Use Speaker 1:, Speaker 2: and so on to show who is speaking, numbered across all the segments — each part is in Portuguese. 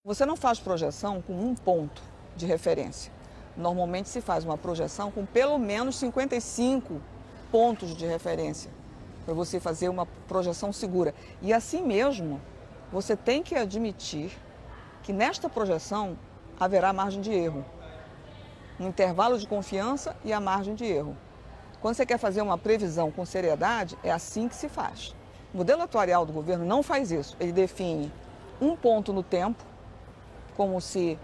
Speaker 1: Você não faz projeção com um ponto de referência. Normalmente se faz uma projeção com pelo menos 55 pontos de referência para você fazer uma projeção segura. E assim mesmo, você tem que admitir que nesta projeção haverá margem de erro. Um intervalo de confiança e a margem de erro. Quando você quer fazer uma previsão com seriedade, é assim que se faz. O modelo atuarial do governo não faz isso. Ele define um ponto no tempo, como se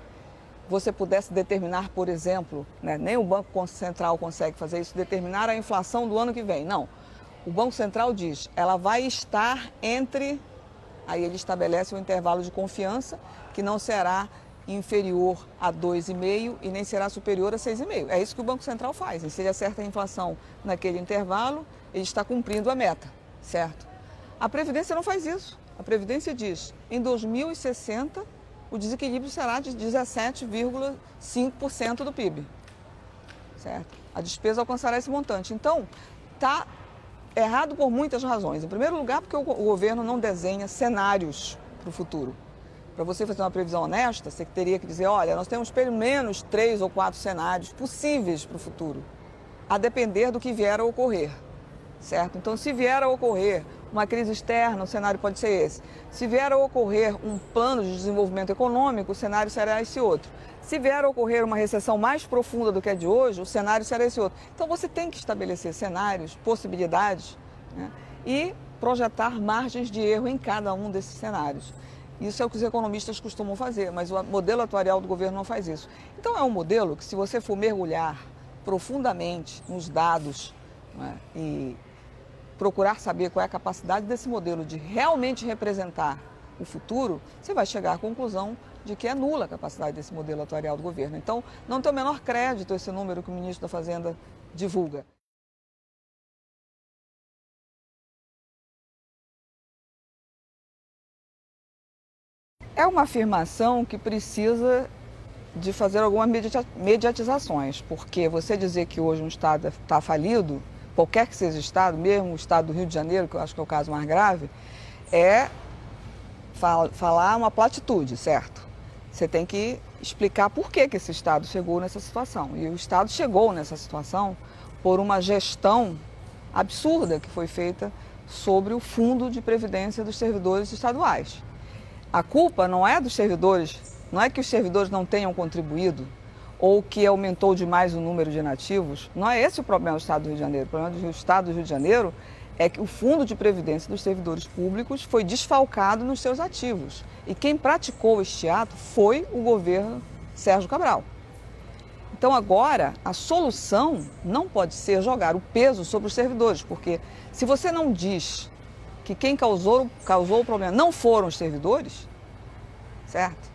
Speaker 1: você pudesse determinar, por exemplo, nem o Banco Central consegue fazer isso, determinar a inflação do ano que vem. Não. O Banco Central diz, ela vai estar entre, aí ele estabelece um intervalo de confiança que não será inferior a 2,5 e nem será superior a 6,5. É isso que o Banco Central faz. E se ele acerta a inflação naquele intervalo, ele está cumprindo a meta, certo? A Previdência não faz isso. A Previdência diz, em 2060, o desequilíbrio será de 17,5% do PIB, certo? A despesa alcançará esse montante. Então, está errado por muitas razões. Em primeiro lugar, porque o governo não desenha cenários para o futuro. Para você fazer uma previsão honesta, você teria que dizer, olha, nós temos pelo menos 3 ou 4 cenários possíveis para o futuro, a depender do que vier a ocorrer, certo? Então, se vier a ocorrer uma crise externa, o cenário pode ser esse. Se vier a ocorrer um plano de desenvolvimento econômico, o cenário será esse outro. Se vier a ocorrer uma recessão mais profunda do que a de hoje, o cenário será esse outro. Então, você tem que estabelecer cenários, possibilidades, né, e projetar margens de erro em cada um desses cenários. Isso é o que os economistas costumam fazer, mas o modelo atuarial do governo não faz isso. Então, é um modelo que, se você for mergulhar profundamente nos dados, né, e procurar saber qual é a capacidade desse modelo de realmente representar o futuro, você vai chegar à conclusão de que é nula a capacidade desse modelo atuarial do governo. Então, não tem o menor crédito esse número que o ministro da Fazenda divulga. É uma afirmação que precisa de fazer algumas mediatizações, porque você dizer que hoje um Estado está falido, qualquer que seja o Estado, mesmo o Estado do Rio de Janeiro, que eu acho que é o caso mais grave, é falar uma platitude, certo? Você tem que explicar por que esse Estado chegou nessa situação. E o Estado chegou nessa situação por uma gestão absurda que foi feita sobre o Fundo de Previdência dos Servidores Estaduais. A culpa não é dos servidores, não é que os servidores não tenham contribuído ou que aumentou demais o número de inativos. Não é esse o problema do Estado do Rio de Janeiro. O problema do Estado do Rio de Janeiro é que o Fundo de Previdência dos Servidores Públicos foi desfalcado nos seus ativos. E quem praticou este ato foi o governo Sérgio Cabral. Então agora, a solução não pode ser jogar o peso sobre os servidores, porque se você não diz que quem causou o problema não foram os servidores, certo?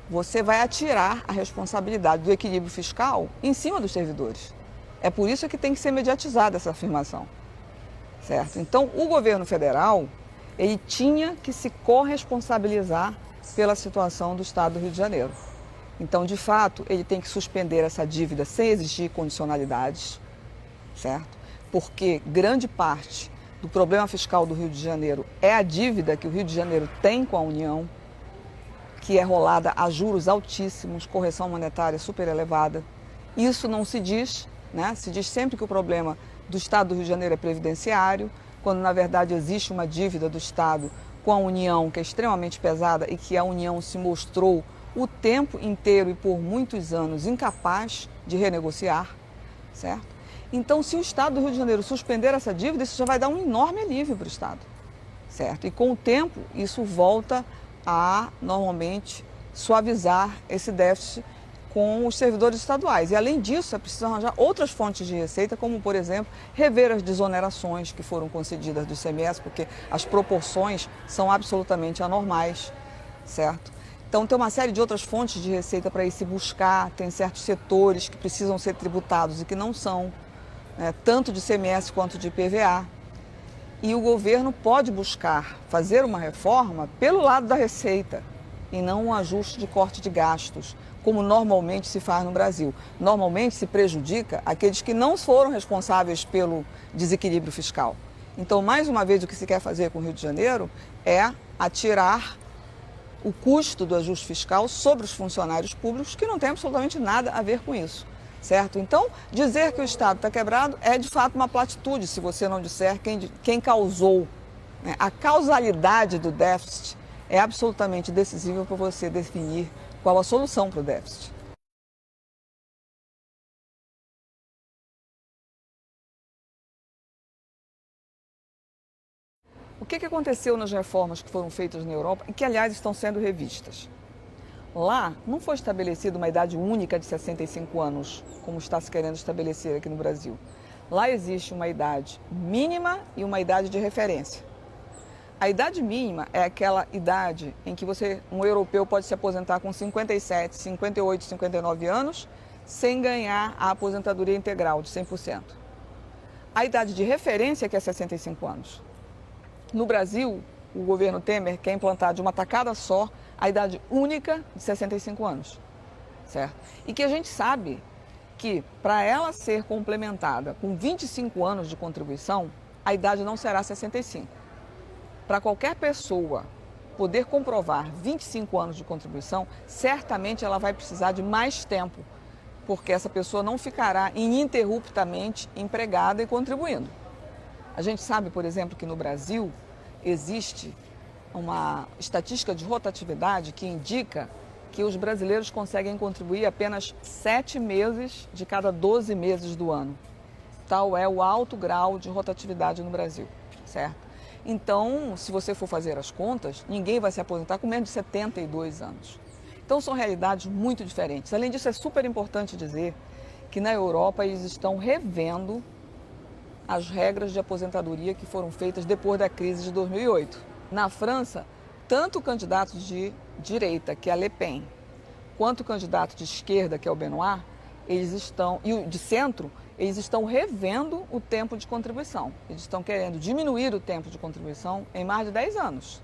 Speaker 1: Você vai atirar a responsabilidade do equilíbrio fiscal em cima dos servidores. É por isso que tem que ser mediatizada essa afirmação, certo? Então, o governo federal, ele tinha que se corresponsabilizar pela situação do Estado do Rio de Janeiro. Então, de fato, ele tem que suspender essa dívida sem exigir condicionalidades, certo? Porque grande parte do problema fiscal do Rio de Janeiro é a dívida que o Rio de Janeiro tem com a União, que é rolada a juros altíssimos, correção monetária super elevada. Isso não se diz, né? Se diz sempre que o problema do Estado do Rio de Janeiro é previdenciário, quando na verdade existe uma dívida do Estado com a União que é extremamente pesada e que a União se mostrou o tempo inteiro e por muitos anos incapaz de renegociar, certo? Então, se o Estado do Rio de Janeiro suspender essa dívida, isso já vai dar um enorme alívio para o Estado, certo? E com o tempo, isso volta a, normalmente, suavizar esse déficit com os servidores estaduais. E, além disso, é preciso arranjar outras fontes de receita, como, por exemplo, rever as desonerações que foram concedidas do ICMS, porque as proporções são absolutamente anormais, certo? Então, tem uma série de outras fontes de receita para ir se buscar, tem certos setores que precisam ser tributados e que não são, né, tanto de ICMS quanto de IPVA. E o governo pode buscar fazer uma reforma pelo lado da receita e não um ajuste de corte de gastos, como normalmente se faz no Brasil. Normalmente se prejudica aqueles que não foram responsáveis pelo desequilíbrio fiscal. Então, mais uma vez, o que se quer fazer com o Rio de Janeiro é atirar o custo do ajuste fiscal sobre os funcionários públicos, que não tem absolutamente nada a ver com isso, certo? Então, dizer que o Estado está quebrado é de fato uma platitude, se você não disser quem causou, né? A causalidade do déficit é absolutamente decisiva para você definir qual a solução para o déficit. O que aconteceu nas reformas que foram feitas na Europa e que, aliás, estão sendo revistas? Lá não foi estabelecida uma idade única de 65 anos, como está se querendo estabelecer aqui no Brasil. Lá existe uma idade mínima e uma idade de referência. A idade mínima é aquela idade em que um europeu pode se aposentar com 57, 58, 59 anos, sem ganhar a aposentadoria integral de 100%. A idade de referência é que é 65 anos. No Brasil, o governo Temer quer implantar de uma tacada só a idade única de 65 anos, certo? E que a gente sabe que para ela ser complementada com 25 anos de contribuição, a idade não será 65. Para qualquer pessoa poder comprovar 25 anos de contribuição, certamente ela vai precisar de mais tempo, porque essa pessoa não ficará ininterruptamente empregada e contribuindo. A gente sabe, por exemplo, que no Brasil existe uma estatística de rotatividade que indica que os brasileiros conseguem contribuir apenas 7 meses de cada 12 meses do ano. Tal é o alto grau de rotatividade no Brasil, certo? Então, se você for fazer as contas, ninguém vai se aposentar com menos de 72 anos. Então, são realidades muito diferentes. Além disso, é super importante dizer que na Europa eles estão revendo as regras de aposentadoria que foram feitas depois da crise de 2008. Na França, tanto o candidato de direita, que é a Le Pen, quanto o candidato de esquerda, que é o Benoit, e o de centro, eles estão revendo o tempo de contribuição. Eles estão querendo diminuir o tempo de contribuição em mais de 10 anos,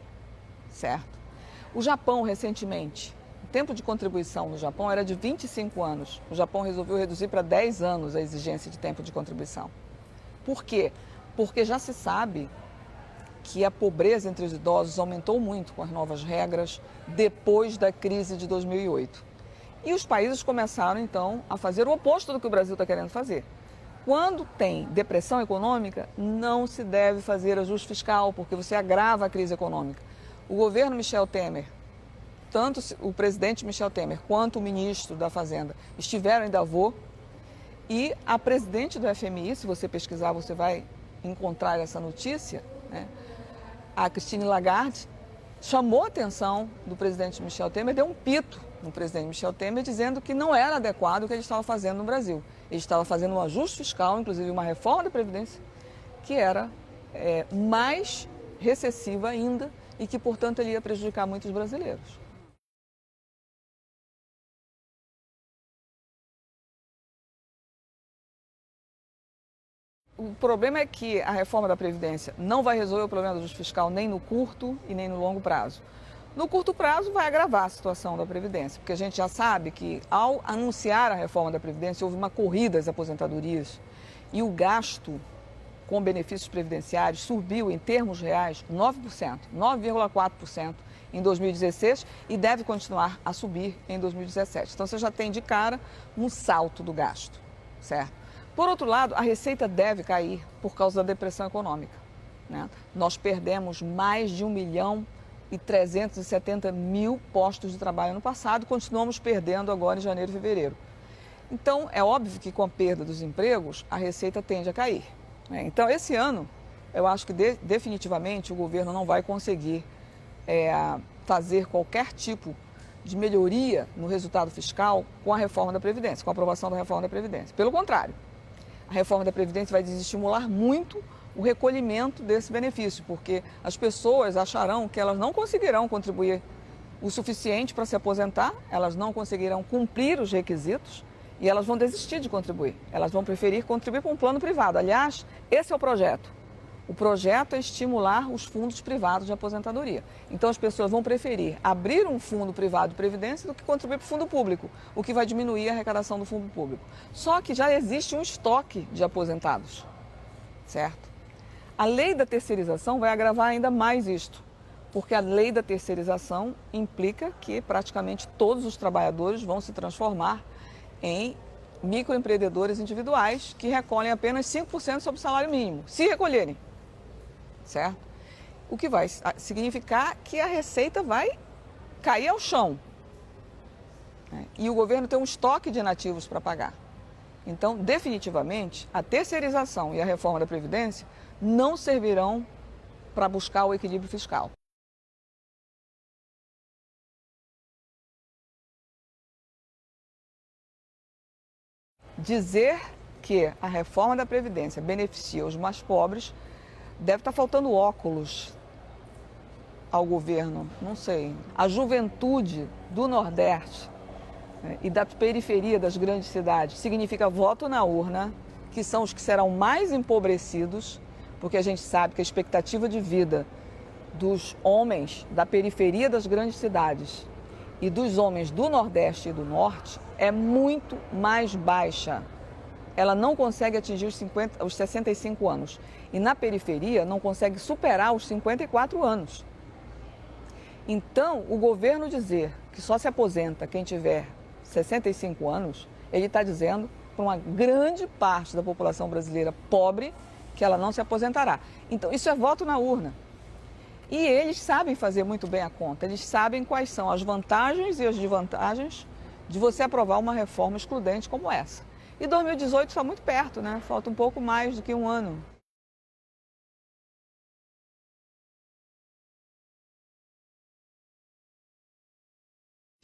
Speaker 1: certo? O Japão, recentemente, o tempo de contribuição no Japão era de 25 anos. O Japão resolveu reduzir para 10 anos a exigência de tempo de contribuição. Por quê? Porque já se sabe que a pobreza entre os idosos aumentou muito com as novas regras depois da crise de 2008. E os países começaram, então, a fazer o oposto do que o Brasil está querendo fazer. Quando tem depressão econômica, não se deve fazer ajuste fiscal, porque você agrava a crise econômica. O governo Michel Temer, tanto o presidente Michel Temer quanto o ministro da Fazenda estiveram em Davos, e a presidente do FMI, se você pesquisar, você vai encontrar essa notícia, né? A Christine Lagarde chamou a atenção do presidente Michel Temer, deu um pito no presidente Michel Temer, dizendo que não era adequado o que ele estava fazendo no Brasil. Ele estava fazendo um ajuste fiscal, inclusive uma reforma da Previdência, que era mais recessiva ainda e que, portanto, ele ia prejudicar muitos brasileiros. O problema é que a reforma da Previdência não vai resolver o problema do ajuste fiscal nem no curto e nem no longo prazo. No curto prazo vai agravar a situação da Previdência, porque a gente já sabe que ao anunciar a reforma da Previdência houve uma corrida às aposentadorias e o gasto com benefícios previdenciários subiu em termos reais 9%, 9,4% em 2016 e deve continuar a subir em 2017. Então você já tem de cara um salto do gasto, certo? Por outro lado, a receita deve cair por causa da depressão econômica, né? Nós perdemos mais de 1.370.000 postos de trabalho no passado, continuamos perdendo agora em janeiro e fevereiro. Então, é óbvio que com a perda dos empregos, a receita tende a cair, né? Então, esse ano, eu acho que definitivamente o governo não vai conseguir fazer qualquer tipo de melhoria no resultado fiscal com a reforma da Previdência, com a aprovação da reforma da Previdência. Pelo contrário, a reforma da Previdência vai desestimular muito o recolhimento desse benefício, porque as pessoas acharão que elas não conseguirão contribuir o suficiente para se aposentar, elas não conseguirão cumprir os requisitos e elas vão desistir de contribuir. Elas vão preferir contribuir para um plano privado. Aliás, esse é o projeto. O projeto é estimular os fundos privados de aposentadoria. Então as pessoas vão preferir abrir um fundo privado de previdência do que contribuir para o fundo público, o que vai diminuir a arrecadação do fundo público. Só que já existe um estoque de aposentados, certo? A lei da terceirização vai agravar ainda mais isto, Porque a lei da terceirização implica que praticamente todos os trabalhadores vão se transformar em microempreendedores individuais que recolhem apenas 5% sobre o salário mínimo, se recolherem, certo? O que vai significar que a receita vai cair ao chão, né? E o governo tem um estoque de inativos para pagar. Então, definitivamente, a terceirização e a reforma da Previdência não servirão para buscar o equilíbrio fiscal. Dizer que a reforma da Previdência beneficia os mais pobres deve estar faltando óculos ao governo, não sei. A juventude do Nordeste, né, e da periferia das grandes cidades significa voto na urna, que são os que serão mais empobrecidos, porque a gente sabe que a expectativa de vida dos homens da periferia das grandes cidades e dos homens do Nordeste e do Norte é muito mais baixa. Ela não consegue atingir os 65 anos. E na periferia não consegue superar os 54 anos. Então, o governo dizer que só se aposenta quem tiver 65 anos, ele está dizendo para uma grande parte da população brasileira pobre que ela não se aposentará. Então, isso é voto na urna. E eles sabem fazer muito bem a conta, eles sabem quais são as vantagens e as desvantagens de você aprovar uma reforma excludente como essa. E 2018 está muito perto, né? Falta um pouco mais do que um ano.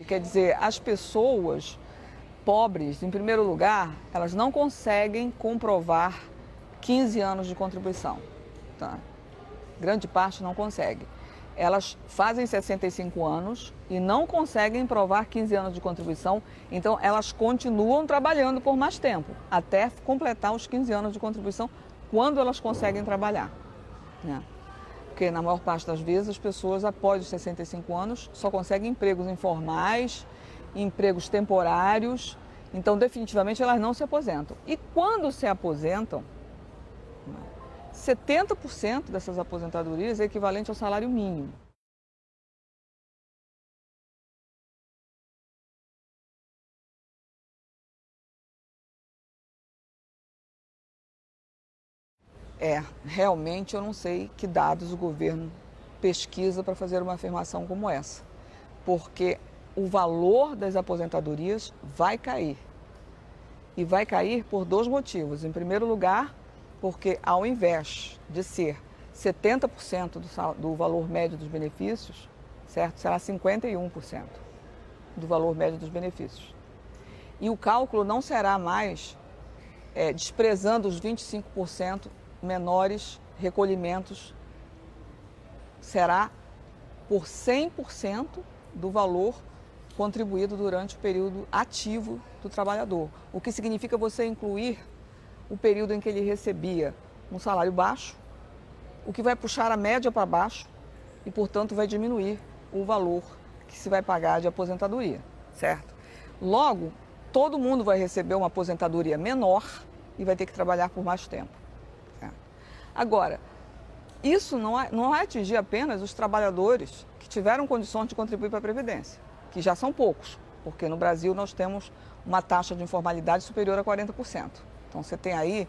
Speaker 1: Quer dizer, as pessoas pobres, em primeiro lugar, elas não conseguem comprovar 15 anos de contribuição, tá? Grande parte não consegue. Elas fazem 65 anos e não conseguem provar 15 anos de contribuição, então elas continuam trabalhando por mais tempo, até completar os 15 anos de contribuição, quando elas conseguem trabalhar, né? Porque na maior parte das vezes as pessoas após os 65 anos só conseguem empregos informais, empregos temporários, então definitivamente elas não se aposentam. E quando se aposentam, 70% dessas aposentadorias é equivalente ao salário mínimo. Realmente eu não sei que dados o governo pesquisa para fazer uma afirmação como essa, porque o valor das aposentadorias vai cair. E vai cair por dois motivos. Em primeiro lugar, porque ao invés de ser 70% do valor médio dos benefícios, certo? Será 51% do valor médio dos benefícios. E o cálculo não será mais desprezando os 25% menores recolhimentos, será por 100% do valor contribuído durante o período ativo do trabalhador, o que significa você incluir o período em que ele recebia um salário baixo, o que vai puxar a média para baixo e, portanto, vai diminuir o valor que se vai pagar de aposentadoria, certo? Logo, todo mundo vai receber uma aposentadoria menor e vai ter que trabalhar por mais tempo, certo? Agora, isso não vai atingir apenas os trabalhadores que tiveram condições de contribuir para a Previdência, que já são poucos, porque no Brasil nós temos uma taxa de informalidade superior a 40%. Então você tem aí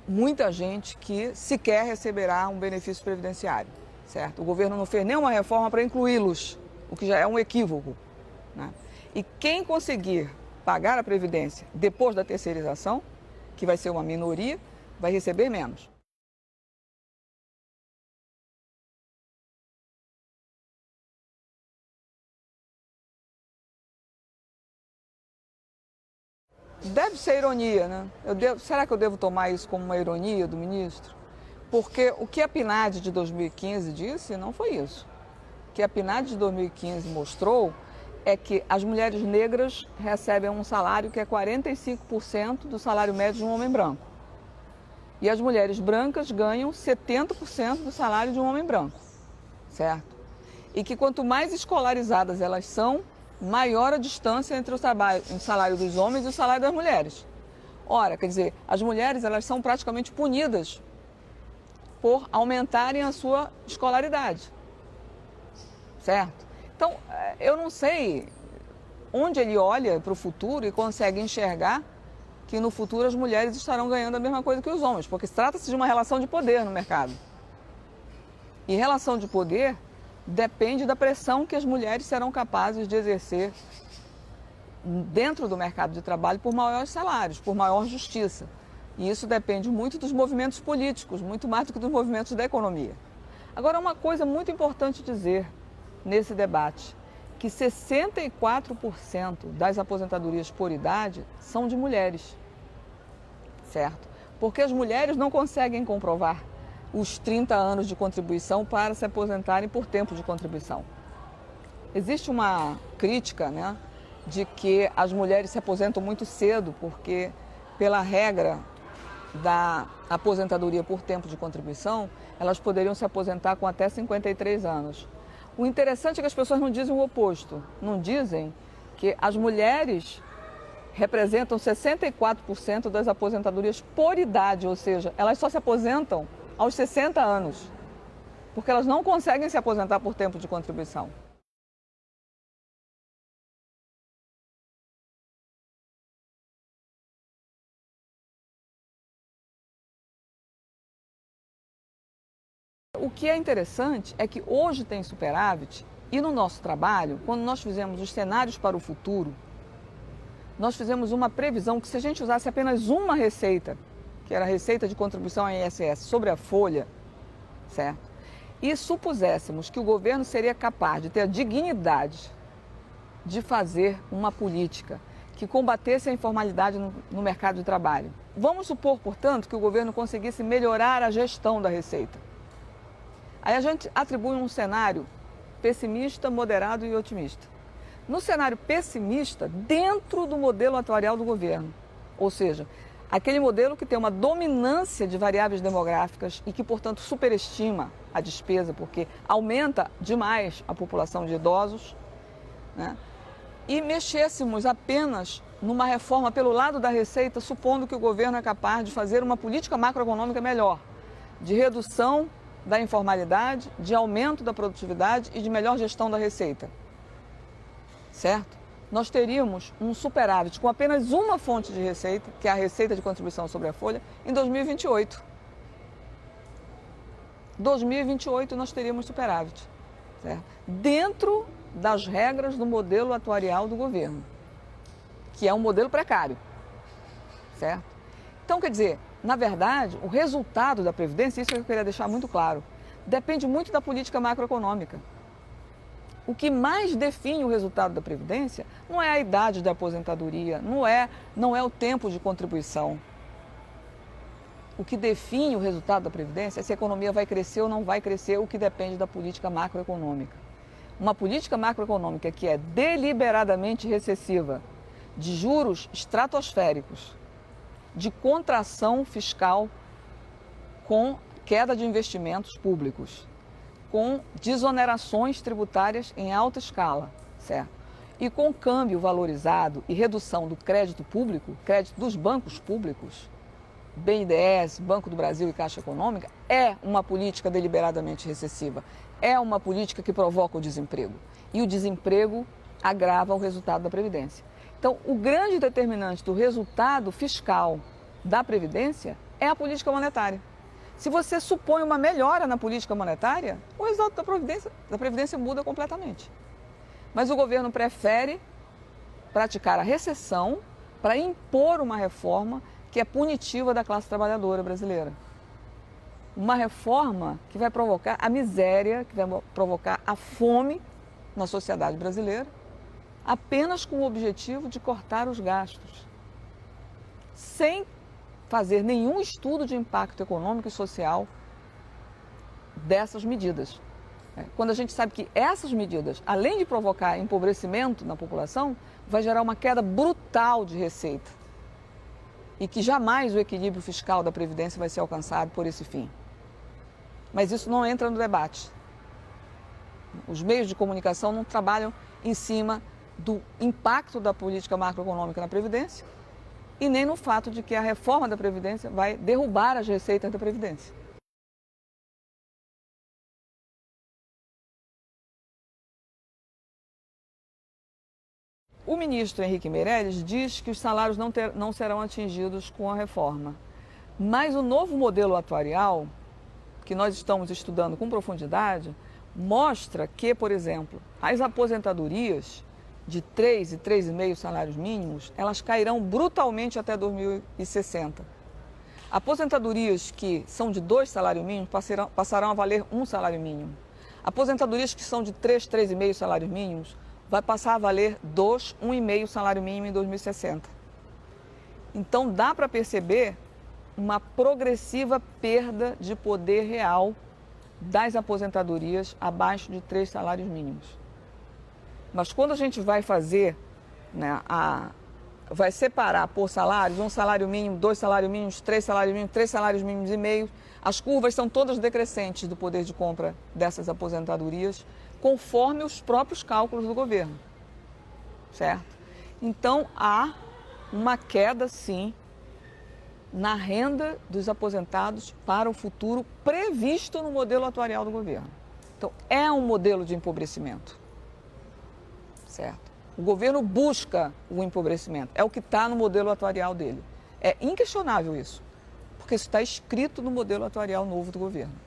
Speaker 1: muita gente que sequer receberá um benefício previdenciário, certo? O governo não fez nenhuma reforma para incluí-los, o que já é um equívoco, né? E quem conseguir pagar a Previdência depois da terceirização, que vai ser uma minoria, vai receber menos. Deve ser ironia, né? Será que eu devo tomar isso como uma ironia do ministro? Porque o que a PNAD de 2015 disse não foi isso. O que a PNAD de 2015 mostrou é que as mulheres negras recebem um salário que é 45% do salário médio de um homem branco. E as mulheres brancas ganham 70% do salário de um homem branco, certo? E que quanto mais escolarizadas elas são, maior a distância entre o salário dos homens e o salário das mulheres. Ora, quer dizer, as mulheres elas são praticamente punidas por aumentarem a sua escolaridade, certo? Então, eu não sei onde ele olha para o futuro e consegue enxergar que no futuro as mulheres estarão ganhando a mesma coisa que os homens, porque trata-se de uma relação de poder no mercado. E relação de poder depende da pressão que as mulheres serão capazes de exercer dentro do mercado de trabalho por maiores salários, por maior justiça. E isso depende muito dos movimentos políticos, muito mais do que dos movimentos da economia. Agora, uma coisa muito importante dizer nesse debate, que 64% das aposentadorias por idade são de mulheres, certo? Porque as mulheres não conseguem comprovar os 30 anos de contribuição para se aposentarem por tempo de contribuição. Existe uma crítica, né, de que as mulheres se aposentam muito cedo, porque pela regra da aposentadoria por tempo de contribuição, elas poderiam se aposentar com até 53 anos. O interessante é que as pessoas não dizem o oposto, não dizem que as mulheres representam 64% das aposentadorias por idade, ou seja, elas só se aposentam aos 60 anos, porque elas não conseguem se aposentar por tempo de contribuição. O que é interessante é que hoje tem superávit e no nosso trabalho, quando nós fizemos os cenários para o futuro, nós fizemos uma previsão que se a gente usasse apenas uma receita, que era a receita de contribuição ao INSS sobre a folha, certo? E supuséssemos que o governo seria capaz de ter a dignidade de fazer uma política que combatesse a informalidade no mercado de trabalho. Vamos supor, portanto, que o governo conseguisse melhorar a gestão da receita. Aí a gente atribui um cenário pessimista, moderado e otimista. No cenário pessimista, dentro do modelo atuarial do governo, ou seja, aquele modelo que tem uma dominância de variáveis demográficas e que, portanto, superestima a despesa, porque aumenta demais a população de idosos, né? E mexêssemos apenas numa reforma pelo lado da receita, supondo que o governo é capaz de fazer uma política macroeconômica melhor, de redução da informalidade, de aumento da produtividade e de melhor gestão da receita, certo? Nós teríamos um superávit com apenas uma fonte de receita, que é a receita de contribuição sobre a folha, em 2028. 2028 nós teríamos superávit, certo? Dentro das regras do modelo atuarial do governo, que é um modelo precário, certo? Então, quer dizer, na verdade, o resultado da Previdência, isso eu queria deixar muito claro, depende muito da política macroeconômica. O que mais define o resultado da Previdência não é a idade da aposentadoria, não é o tempo de contribuição. O que define o resultado da Previdência é se a economia vai crescer ou não vai crescer, o que depende da política macroeconômica. Uma política macroeconômica que é deliberadamente recessiva, de juros estratosféricos, de contração fiscal com queda de investimentos públicos, com desonerações tributárias em alta escala, certo? E com câmbio valorizado e redução do crédito público, crédito dos bancos públicos, BNDES, Banco do Brasil e Caixa Econômica, é uma política deliberadamente recessiva, é uma política que provoca o desemprego. E o desemprego agrava o resultado da Previdência. Então, o grande determinante do resultado fiscal da Previdência é a política monetária. Se você supõe uma melhora na política monetária, o resultado da Previdência muda completamente. Mas o governo prefere praticar a recessão para impor uma reforma que é punitiva da classe trabalhadora brasileira. Uma reforma que vai provocar a miséria, que vai provocar a fome na sociedade brasileira, apenas com o objetivo de cortar os gastos, sem fazer nenhum estudo de impacto econômico e social dessas medidas. Quando a gente sabe que essas medidas, além de provocar empobrecimento na população, vai gerar uma queda brutal de receita e que jamais o equilíbrio fiscal da Previdência vai ser alcançado por esse fim. Mas isso não entra no debate. Os meios de comunicação não trabalham em cima do impacto da política macroeconômica na Previdência e nem no fato de que a reforma da Previdência vai derrubar as receitas da Previdência. O ministro Henrique Meirelles diz que os salários não serão atingidos com a reforma. Mas o novo modelo atuarial, que nós estamos estudando com profundidade, mostra que, por exemplo, as aposentadorias de 3 e 3,5 salários mínimos, elas cairão brutalmente até 2060. Aposentadorias que são de 2 salários mínimos passarão a valer 1 salário mínimo. Aposentadorias que são de 3, 3,5 salários mínimos vai passar a valer 2, 1,5 salário mínimo em 2060. Então dá para perceber uma progressiva perda de poder real das aposentadorias abaixo de 3 salários mínimos. Mas quando a gente vai fazer, né, vai separar por salários, 1 salário mínimo, 2 salários mínimos, 3 salários mínimos, 3 salários mínimos e meio, as curvas são todas decrescentes do poder de compra dessas aposentadorias, conforme os próprios cálculos do governo, certo? Então há uma queda, sim, na renda dos aposentados para o futuro previsto no modelo atuarial do governo. Então é um modelo de empobrecimento, certo? O governo busca o empobrecimento, é o que está no modelo atuarial dele. É inquestionável isso, porque isso está escrito no modelo atuarial novo do governo.